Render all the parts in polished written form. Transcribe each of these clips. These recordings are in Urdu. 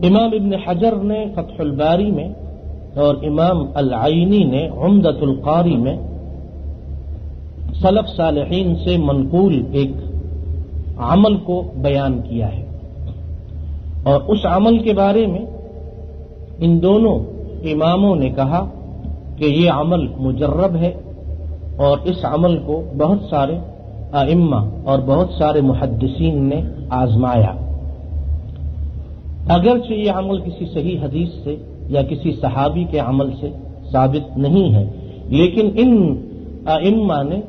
امام ابن حجر نے فتح الباری میں اور امام العینی نے عمدۃ القاری میں سلف صالحین سے منقول ایک عمل کو بیان کیا ہے، اور اس عمل کے بارے میں ان دونوں اماموں نے کہا کہ یہ عمل مجرب ہے، اور اس عمل کو بہت سارے ائمہ اور بہت سارے محدثین نے آزمایا۔ اگرچہ یہ عمل کسی صحیح حدیث سے یا کسی صحابی کے عمل سے ثابت نہیں ہے، لیکن ان ائمہ نے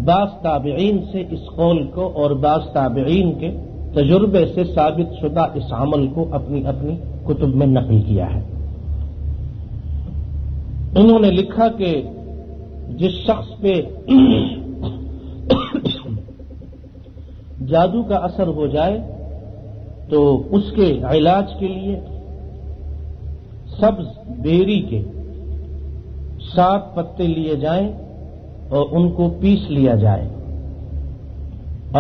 بعض تابعین سے اس قول کو اور بعض تابعین کے تجربے سے ثابت شدہ اس عمل کو اپنی اپنی کتب میں نقل کیا ہے۔ انہوں نے لکھا کہ جس شخص پہ جادو کا اثر ہو جائے تو اس کے علاج کے لیے سبز بیری کے 7 پتے لیے جائیں اور ان کو پیس لیا جائے،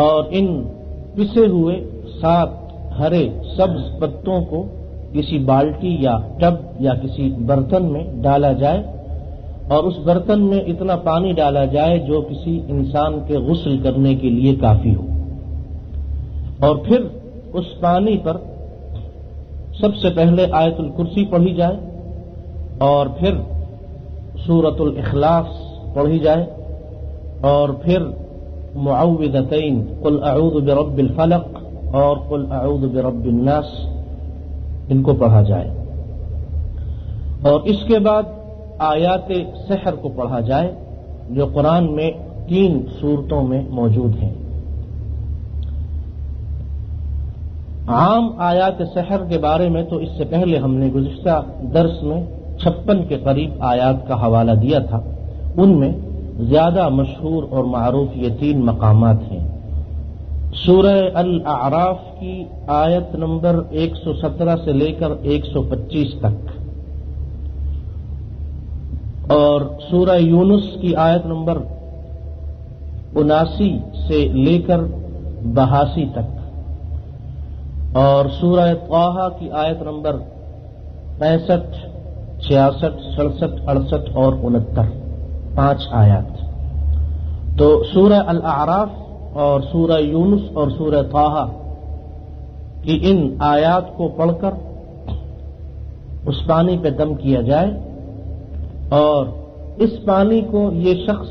اور ان پسے ہوئے 7 ہرے سبز پتوں کو کسی بالٹی یا ٹب یا کسی برتن میں ڈالا جائے، اور اس برتن میں اتنا پانی ڈالا جائے جو کسی انسان کے غسل کرنے کے لیے کافی ہو، اور پھر اس پانی پر سب سے پہلے آیت الکرسی پڑھی جائے، اور پھر سورۃ الاخلاص پڑھی جائے، اور پھر معوذتین قل اعوذ برب الفلق اور قل اعوذ برب الناس ان کو پڑھا جائے، اور اس کے بعد آیات سحر کو پڑھا جائے جو قرآن میں 3 سورتوں میں موجود ہیں۔ عام آیات سحر کے بارے میں تو اس سے پہلے ہم نے گزشتہ درس میں 56 کے قریب آیات کا حوالہ دیا تھا، ان میں زیادہ مشہور اور معروف یہ 3 مقامات ہیں۔ سورہ الاعراف کی آیت نمبر 117 سے لے کر 125 تک، اور سورہ یونس کی آیت نمبر 79 سے لے کر 82 تک، اور سورہ طٰہٰ کی آیت نمبر 65، 66، 67، 68 اور 69، 5 آیات۔ تو سورہ الاعراف اور سورہ یونس اور سورہ طٰہٰ کی ان آیات کو پڑھ کر اس پانی پہ دم کیا جائے، اور اس پانی کو یہ شخص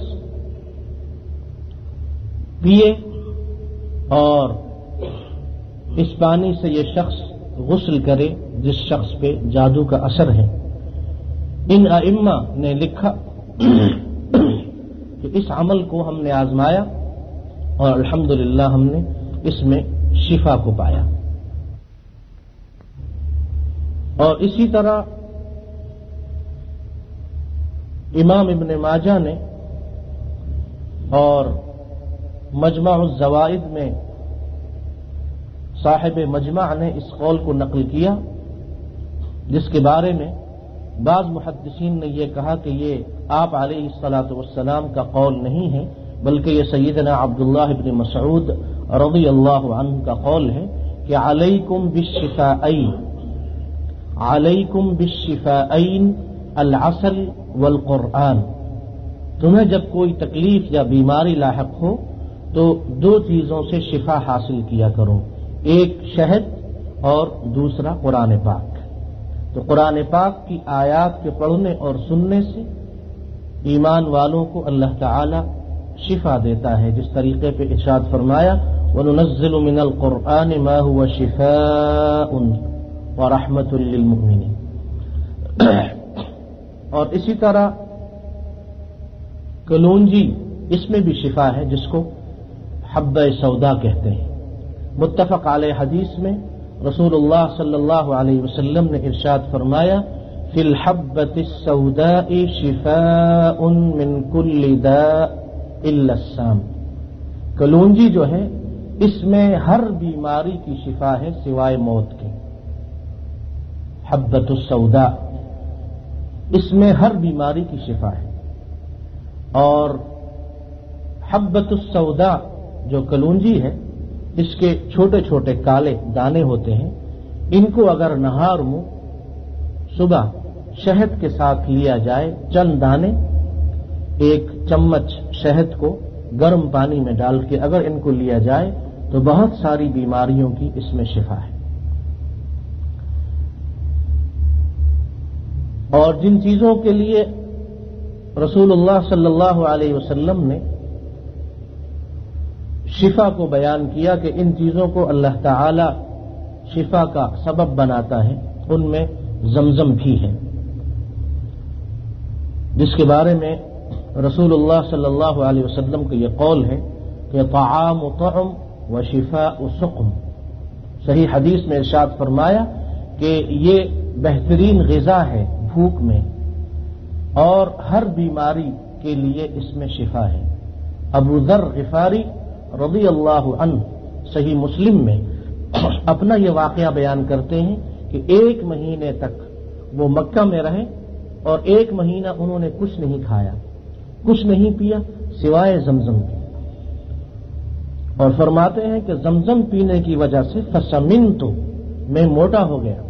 پیے، اور اس پانی سے یہ شخص غسل کرے جس شخص پہ جادو کا اثر ہے۔ ان ائمہ نے لکھا کہ اس عمل کو ہم نے آزمایا اور الحمدللہ ہم نے اس میں شفا کو پایا۔ اور اسی طرح امام ابن ماجہ نے اور مجمع الزوائد میں صاحب مجمع نے اس قول کو نقل کیا، جس کے بارے میں بعض محدثین نے یہ کہا کہ یہ آپ علیہ الصلاۃ والسلام کا قول نہیں ہے، بلکہ یہ سیدنا عبداللہ ابن مسعود رضی اللہ عنہ کا قول ہے کہ علیکم بالشفاءین العسل والقرآن، تمہیں جب کوئی تکلیف یا بیماری لاحق ہو تو 2 چیزوں سے شفا حاصل کیا کرو، ایک شہد اور دوسرا قرآن پاک۔ تو قرآن پاک کی آیات کے پڑھنے اور سننے سے ایمان والوں کو اللہ تعالی شفا دیتا ہے، جس طریقے پہ ارشاد فرمایا وَنُنَزِّلُ مِنَ الْقُرْآنِ مَا هُوَ شِفَاءٌ وَرَحْمَةٌ لِّلْمُؤْمِنِينَ۔ اور اسی طرح کلونجی، اس میں بھی شفا ہے، جس کو حبہ سودا کہتے ہیں۔ متفق علیہ حدیث میں رسول اللہ صلی اللہ علیہ وسلم نے ارشاد فرمایا فی الحبۃ السوداء شفاء من کل داء الا السام، کلونجی جو ہے اس میں ہر بیماری کی شفا ہے سوائے موت کے۔ حبۃ السوداء، اس میں ہر بیماری کی شفا ہے۔ اور حبۃ السوداء جو کلونجی ہے، اس کے چھوٹے چھوٹے کالے دانے ہوتے ہیں، ان کو اگر نہار منہ صبح شہد کے ساتھ لیا جائے، چند دانے، ایک چمچ شہد کو گرم پانی میں ڈال کے اگر ان کو لیا جائے تو بہت ساری بیماریوں کی اس میں شفا ہے۔ اور جن چیزوں کے لیے رسول اللہ صلی اللہ علیہ وسلم نے شفا کو بیان کیا کہ ان چیزوں کو اللہ تعالی شفا کا سبب بناتا ہے، ان میں زمزم بھی ہے، جس کے بارے میں رسول اللہ صلی اللہ علیہ وسلم کا یہ قول ہے کہ طعام طعم و شفاء سقم۔ صحیح حدیث میں ارشاد فرمایا کہ یہ بہترین غذا ہے بھوک میں، اور ہر بیماری کے لیے اس میں شفا ہے۔ ابو ذر غفاری رضی اللہ عنہ صحیح مسلم میں اپنا یہ واقعہ بیان کرتے ہیں کہ 1 مہینے تک وہ مکہ میں رہے اور 1 مہینہ انہوں نے کچھ نہیں کھایا، کچھ نہیں پیا سوائے زمزم کے، اور فرماتے ہیں کہ زمزم پینے کی وجہ سے فسمنت، میں موٹا ہو گیا،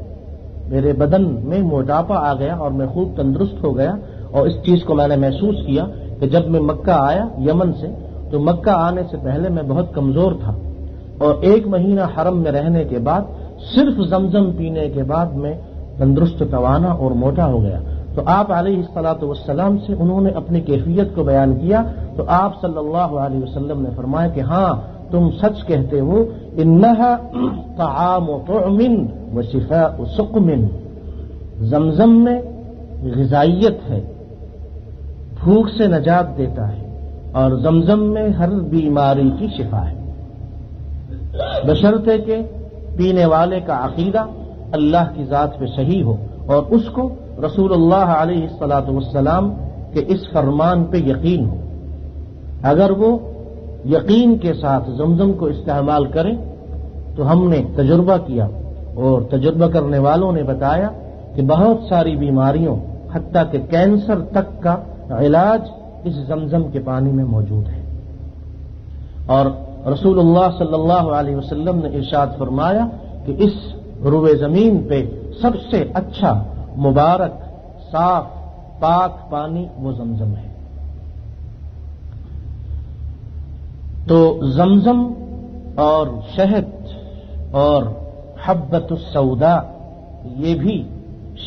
میرے بدن میں موٹاپا آ گیا اور میں خوب تندرست ہو گیا۔ اور اس چیز کو میں نے محسوس کیا کہ جب میں مکہ آیا یمن سے، تو مکہ آنے سے پہلے میں بہت کمزور تھا، اور 1 مہینہ حرم میں رہنے کے بعد صرف زمزم پینے کے بعد میں تندرست توانا اور موٹا ہو گیا۔ تو آپ علیہ الصلاۃ والسلام سے انہوں نے اپنی کیفیت کو بیان کیا، تو آپ صلی اللہ علیہ وسلم نے فرمایا کہ ہاں تم سچ کہتے ہو، انہا طعام طعم و شفاء سقم، زمزم میں غذائیت ہے، بھوک سے نجات دیتا ہے، اور زمزم میں ہر بیماری کی شفا ہے، بشرطے کہ پینے والے کا عقیدہ اللہ کی ذات پہ صحیح ہو اور اس کو رسول اللہ علیہ الصلاۃ والسلام کے اس فرمان پہ یقین ہو۔ اگر وہ یقین کے ساتھ زمزم کو استعمال کریں تو ہم نے تجربہ کیا اور تجربہ کرنے والوں نے بتایا کہ بہت ساری بیماریوں حتیٰ کہ کینسر تک کا علاج اس زمزم کے پانی میں موجود ہے۔ اور رسول اللہ صلی اللہ علیہ وسلم نے ارشاد فرمایا کہ اس روئے زمین پہ سب سے اچھا، مبارک، صاف، پاک پانی وہ زمزم ہے۔ تو زمزم اور شہد اور حبۃ السوداء یہ بھی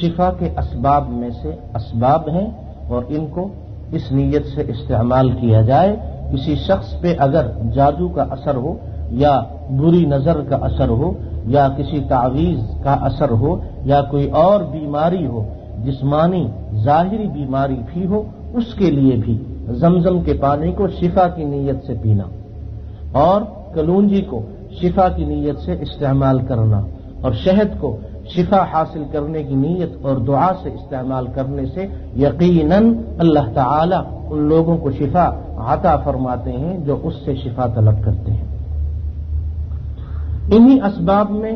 شفا کے اسباب میں سے اسباب ہیں، اور ان کو اس نیت سے استعمال کیا جائے۔ کسی شخص پہ اگر جادو کا اثر ہو یا بری نظر کا اثر ہو یا کسی تعویذ کا اثر ہو یا کوئی اور بیماری ہو، جسمانی ظاہری بیماری بھی ہو، اس کے لیے بھی زمزم کے پانی کو شفا کی نیت سے پینا، اور کلونجی کو شفا کی نیت سے استعمال کرنا، اور شہد کو شفا حاصل کرنے کی نیت اور دعا سے استعمال کرنے سے یقیناً اللہ تعالی ان لوگوں کو شفا عطا فرماتے ہیں جو اس سے شفا طلب کرتے ہیں۔ انہی اسباب میں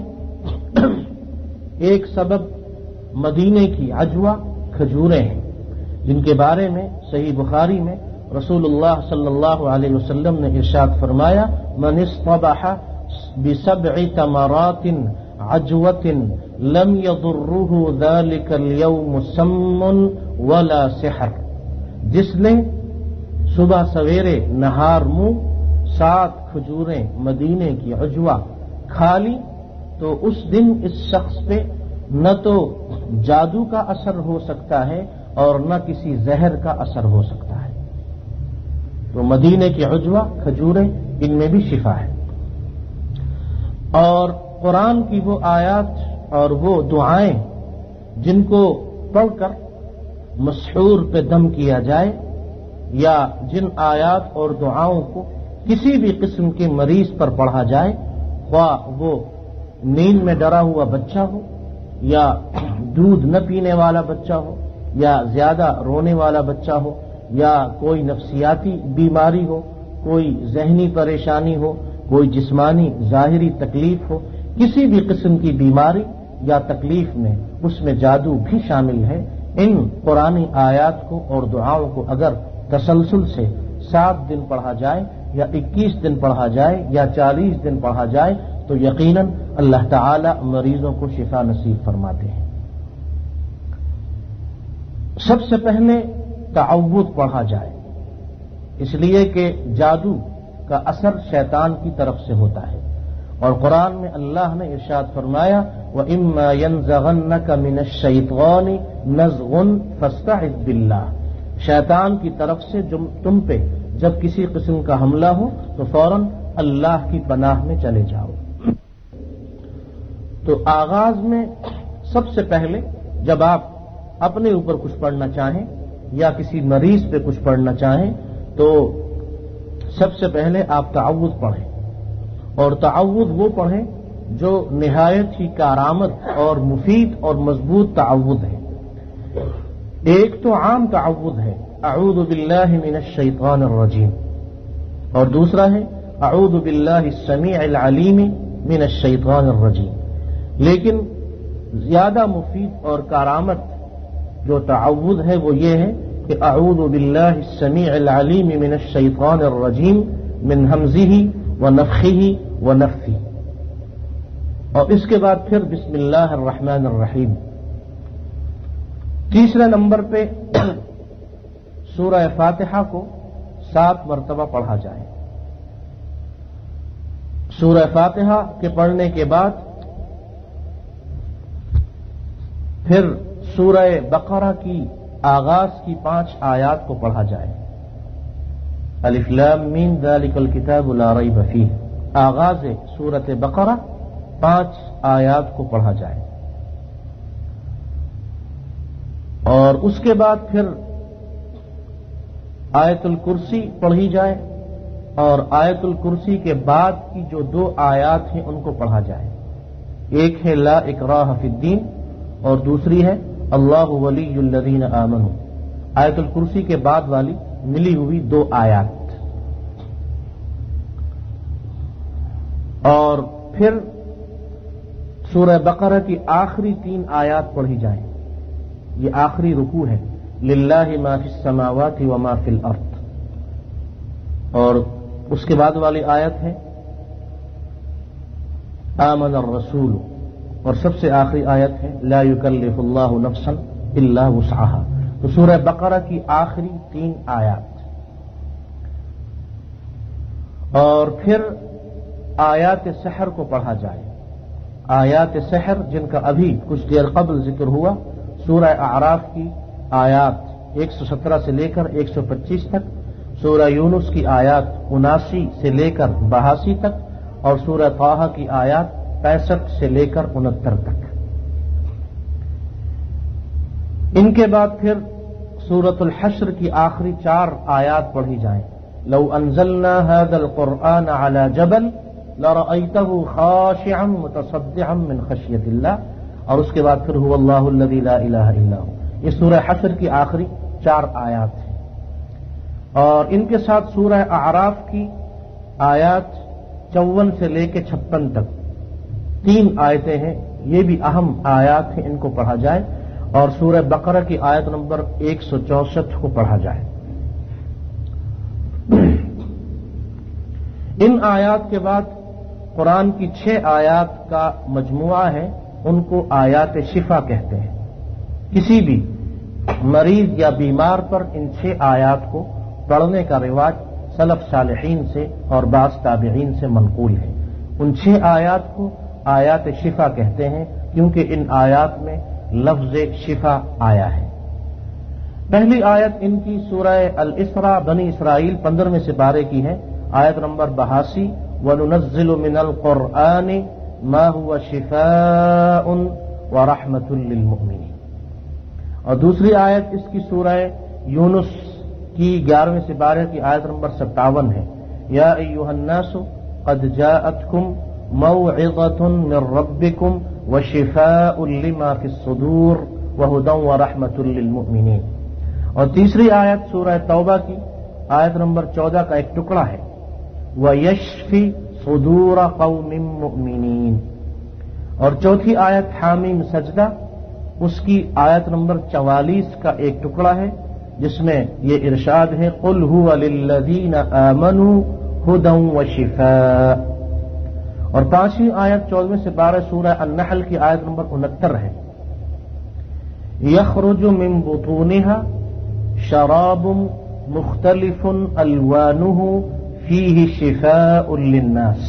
ایک سبب مدینے کی عجوہ کھجوریں ہیں، جن کے بارے میں صحیح بخاری میں رسول اللہ صلی اللہ علیہ وسلم نے ارشاد فرمایا، من اصطبح بسبع تمرات عجوة لم يضره ذلك اليوم سم ولا سحر، جس نے صبح سویرے نہار منہ 7 کھجوریں مدینے کی عجوہ کھا لی تو اس دن اس شخص پہ نہ تو جادو کا اثر ہو سکتا ہے اور نہ کسی زہر کا اثر ہو سکتا ہے۔ تو مدینے کی عجوہ کھجوریں ان میں بھی شفا ہے۔ اور قرآن کی وہ آیات اور وہ دعائیں جن کو پڑھ کر مسحور پہ دم کیا جائے، یا جن آیات اور دعاؤں کو کسی بھی قسم کے مریض پر پڑھا جائے، خواہ وہ نیند میں ڈرا ہوا بچہ ہو یا دودھ نہ پینے والا بچہ ہو یا زیادہ رونے والا بچہ ہو یا کوئی نفسیاتی بیماری ہو، کوئی ذہنی پریشانی ہو، کوئی جسمانی ظاہری تکلیف ہو، کسی بھی قسم کی بیماری یا تکلیف میں اس میں جادو بھی شامل ہے۔ ان قرآنی آیات کو اور دعاؤں کو اگر تسلسل سے 7 دن پڑھا جائے یا 21 دن پڑھا جائے یا 40 دن پڑھا جائے تو یقیناً اللہ تعالی مریضوں کو شفا نصیب فرماتے ہیں۔ سب سے پہلے تعوذ پڑھا جائے، اس لیے کہ جادو کا اثر شیطان کی طرف سے ہوتا ہے، اور قرآن میں اللہ نے ارشاد فرمایا وَإِمَّا يَنزَغَنَّكَ مِنَ الشَّيْطَانِ نَزْغٌ فَاسْتَعِذْ بِاللَّهِ، شیطان کی طرف سے تم پہ جب کسی قسم کا حملہ ہو تو فوراً اللہ کی پناہ میں چلے جاؤ۔ تو آغاز میں سب سے پہلے جب آپ اپنے اوپر کچھ پڑھنا چاہیں یا کسی مریض پہ کچھ پڑھنا چاہیں تو سب سے پہلے آپ تعوذ پڑھیں، اور تعوذ وہ پڑھیں جو نہایت ہی کارآمد اور مفید اور مضبوط تعوذ ہے۔ ایک تو عام تعوذ ہے اعوذ باللہ من الشیطان الرجیم، اور دوسرا ہے اعوذ باللہ السمیع العلیم من الشیطان الرجیم، لیکن زیادہ مفید اور کارآمد جو تعوذ ہے وہ یہ ہے کہ اعوذ باللہ السمیع العلیم من الشیطان الرجیم من ہمزہ ونفخہ ونفثہ، اور اس کے بعد پھر بسم اللہ الرحمن الرحیم۔ تیسرے نمبر پہ سورہ فاتحہ کو 7 مرتبہ پڑھا جائے۔ سورہ فاتحہ کے پڑھنے کے بعد پھر سورہ بقرہ کی آغاز کی 5 آیات کو پڑھا جائے۔ الف لام میم ذالک الکتاب لا ریب فیہ، آغاز سورۃ بقرہ 5 آیات کو پڑھا جائے، اور اس کے بعد پھر آیت الکرسی پڑھی جائے، اور آیت الکرسی کے بعد کی جو 2 آیات ہیں ان کو پڑھا جائے۔ ایک ہے لا اکراہ فی الدین، اور دوسری ہے اللہ ولی الذین آمنوا، آیت الکرسی کے بعد والی ملی ہوئی 2 آیات، اور پھر سورہ بقرہ کی آخری 3 آیات پڑھی جائیں، یہ آخری رکوع ہے للہ ما فی السماوات وما فی الارض، اور اس کے بعد والی آیت ہے آمن الرسول، اور سب سے آخری آیت ہے لا یکلف اللہ نفسا الا وسعها۔ تو سورہ بقرہ کی آخری 3 آیات، اور پھر آیات سحر کو پڑھا جائے۔ آیات سحر جن کا ابھی کچھ دیر قبل ذکر ہوا، سورہ اعراف کی آیات 117 سے لے کر 125 تک، سورہ یونس کی آیات 79 سے لے کر 82 تک، اور سورہ طٰہٰ کی آیات 65 سے لے کر 69 تک۔ ان کے بعد پھر سورۃ الحشر کی آخری 4 آیات پڑھی جائیں۔ لو انزلنا هذا القرآن على جبل لرأيته خاشعا متصدعا من خشية الله، اور اس کے بعد پھر هو الله الذي لا اله الا هو۔ یہ سورہ حشر کی آخری 4 آیات ہیں، اور ان کے ساتھ سورہ اعراف کی آیات 54 سے لے کے 56 تک 3 آیتیں ہیں، یہ بھی اہم آیات ہیں، ان کو پڑھا جائے، اور سورہ بقرہ کی آیت نمبر 164 کو پڑھا جائے۔ ان آیات کے بعد قرآن کی 6 آیات کا مجموعہ ہے، ان کو آیات شفا کہتے ہیں۔ کسی بھی مریض یا بیمار پر ان 6 آیات کو پڑھنے کا رواج سلف صالحین سے اور بعض تابعین سے منقول ہے۔ ان 6 آیات کو آیات شفا کہتے ہیں کیونکہ ان آیات میں لفظ شفا آیا ہے۔ پہلی آیت ان کی سورہ الاسراء بنی اسرائیل 15ویں سپارے کی ہے، آیت نمبر 82 وَنُنَزِّلُ مِنَ الْقُرْآنِ مَا هُوَ شِفَاءٌ وَرَحْمَةٌ لِّلْمُؤْمِنِينَ، اور دوسری آیت اس کی سورہ یونس کی 11ویں سپارے کی آیت نمبر 57 ہے، یا ایھا الناس قد جاءتکم موعظة من ربکم وشفاء لما فی الصدور وہدی ورحمة للمؤمنین، اور تیسری آیت سورہ توبہ کی آیت نمبر 14 کا ایک ٹکڑا ہے وَيَشْفِ صُدُورَ قَوْمٍ مُؤْمِنِينَ، اور چوتھی آیت حامیم سجدہ، اس کی آیت نمبر 44 کا ایک ٹکڑا ہے جس میں یہ ارشاد ہے قُلْ هُوَ لِلَّذِينَ آمَنُوا هُدًى وَشِفَاء، اور 5ویں آیت 14 سے 12 سورہ النحل کی آیت نمبر 69 ہے، یخرج من بطونها شراب مختلف الوانه فیہ شفاء للناس۔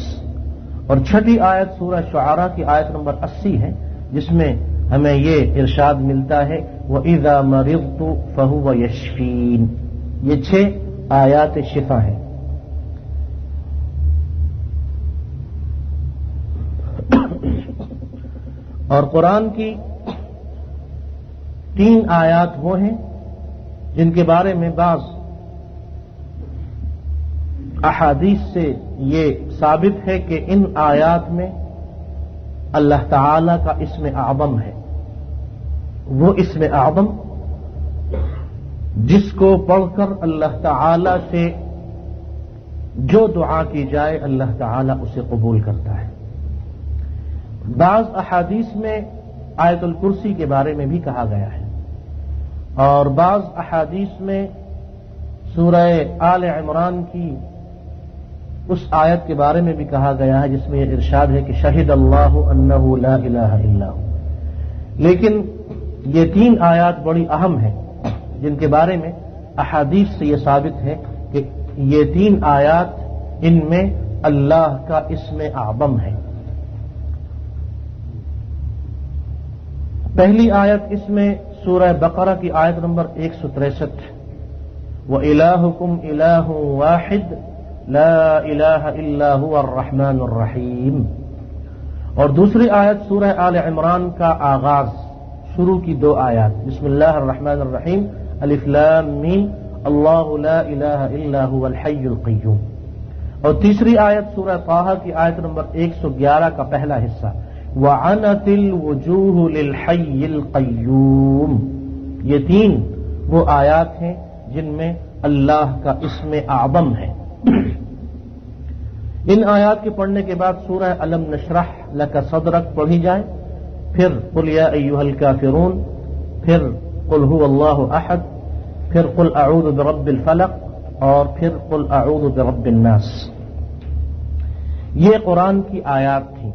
اور 6ٹھی آیت سورہ شعراء کی آیت نمبر 80 ہے، جس میں ہمیں یہ ارشاد ملتا ہے وَإِذَا مَرِضْتُ فَهُوَ يَشْفِينِ۔ یہ 6 آیات شفا ہیں۔ اور قرآن کی 3 آیات وہ ہیں جن کے بارے میں بعض احادیث سے یہ ثابت ہے کہ ان آیات میں اللہ تعالی کا اسم اعظم ہے، وہ اسم اعظم جس کو پڑھ کر اللہ تعالی سے جو دعا کی جائے اللہ تعالی اسے قبول کرتا ہے۔ بعض احادیث میں آیت الکرسی کے بارے میں بھی کہا گیا ہے، اور بعض احادیث میں سورہ آل عمران کی اس آیت کے بارے میں بھی کہا گیا ہے جس میں یہ ارشاد ہے کہ شہد اللہ انہ لا الہ الا ہو۔ لیکن یہ 3 آیات بڑی اہم ہیں جن کے بارے میں احادیث سے یہ ثابت ہے کہ یہ 3 آیات ان میں اللہ کا اسم اعظم ہے۔ پہلی آیت اس میں سورہ بقرہ کی آیت نمبر 163 وَإِلَٰهُكُمْ إِلَٰهٌ وَاحِدٌ لَا إِلَٰهَ إِلَّا هُوَ الرَّحْمَٰنُ الرَّحِيمُ۔ اور دوسری آیت سورہ آل عمران کا آغاز، شروع کی 2 آیات، بسم اللہ الرحمن الرحیم الف لام میم اللہ لا الہ الا هو الحی القیوم۔ اور تیسری آیت سورہ طٰہٰ کی آیت نمبر 111 کا پہلا حصہ وَعَنَتِ الْوُجُوهُ لِلْحَيِّ الْقَيُّومِ۔ یہ 3 وہ آیات ہیں جن میں اللہ کا اسم اعظم ہے۔ ان آیات کے پڑھنے کے بعد سورہ الم نشرح لک صدرک پڑھی جائے، پھر قل یا ایھا الکافرون، پھر قل هو اللہ احد، پھر قل اعوذ برب الفلق، اور پھر قل اعوذ برب الناس۔ یہ قرآن کی آیات تھیں۔